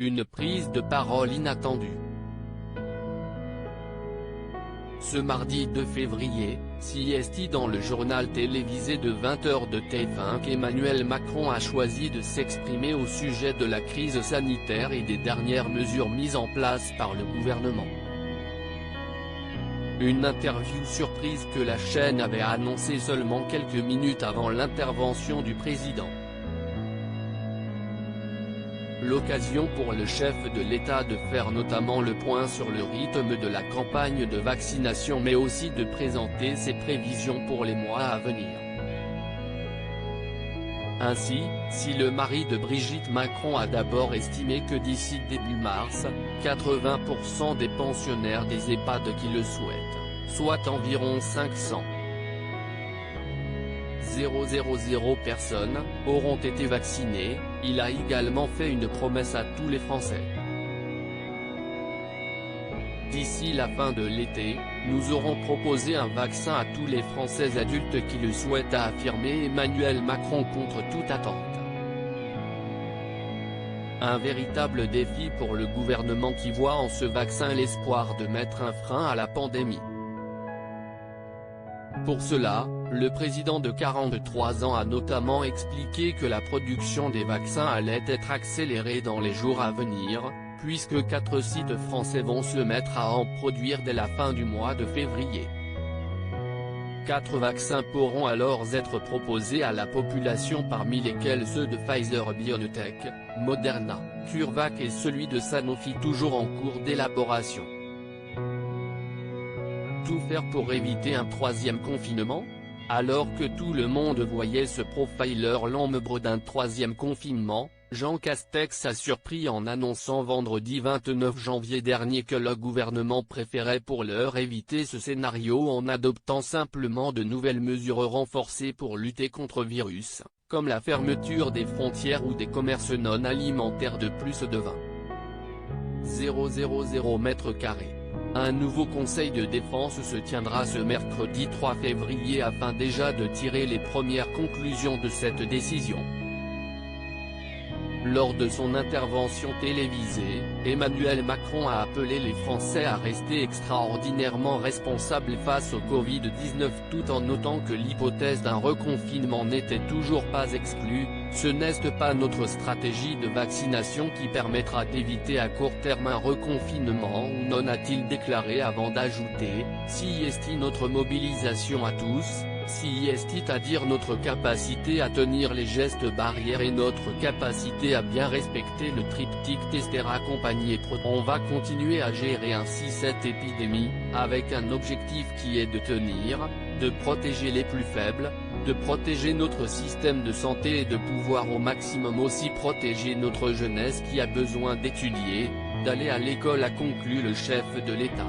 une prise de parole inattendue. Ce mardi 2 février, CST dans le journal télévisé de 20h de TF1 qu'Emmanuel Macron a choisi de s'exprimer au sujet de la crise sanitaire et des dernières mesures mises en place par le gouvernement. Une interview surprise que la chaîne avait annoncée seulement quelques minutes avant l'intervention du président. L'occasion pour le chef de l'État de faire notamment le point sur le rythme de la campagne de vaccination mais aussi de présenter ses prévisions pour les mois à venir. Ainsi, si le mari de Brigitte Macron a d'abord estimé que d'ici début mars, 80% des pensionnaires des EHPAD qui le souhaitent, soit environ 500 000 personnes, auront été vaccinées, il a également fait une promesse à tous les Français. D'ici la fin de l'été, nous aurons proposé un vaccin à tous les Français adultes qui le souhaitent, a affirmé Emmanuel Macron contre toute attente. Un véritable défi pour le gouvernement qui voit en ce vaccin l'espoir de mettre un frein à la pandémie. Pour cela, le président de 43 ans a notamment expliqué que la production des vaccins allait être accélérée dans les jours à venir, puisque 4 sites français vont se mettre à en produire dès la fin du mois de février. 4 vaccins pourront alors être proposés à la population, parmi lesquels ceux de Pfizer-BioNTech, Moderna, CureVac et celui de Sanofi toujours en cours d'élaboration. Tout faire pour éviter un 3e confinement ? Alors que tout le monde voyait se profiler l'ombre d'un 3e confinement, Jean Castex a surpris en annonçant vendredi 29 janvier dernier que le gouvernement préférait pour l'heure éviter ce scénario en adoptant simplement de nouvelles mesures renforcées pour lutter contre le virus, comme la fermeture des frontières ou des commerces non alimentaires de plus de 20 000 mètres carrés. Un nouveau conseil de défense se tiendra ce mercredi 3 février afin déjà de tirer les premières conclusions de cette décision. Lors de son intervention télévisée, Emmanuel Macron a appelé les Français à rester extraordinairement responsables face au Covid-19 tout en notant que l'hypothèse d'un reconfinement n'était toujours pas exclue. Ce n'est pas notre stratégie de vaccination qui permettra d'éviter à court terme un reconfinement ou non, a-t-il déclaré avant d'ajouter, si est notre mobilisation à tous, si est à dire notre capacité à tenir les gestes barrières et notre capacité à bien respecter le triptyque tester accompagné on va continuer à gérer ainsi cette épidémie, avec un objectif qui est de tenir, de protéger les plus faibles, de protéger notre système de santé et de pouvoir au maximum aussi protéger notre jeunesse qui a besoin d'étudier, d'aller à l'école, a conclu le chef de l'État.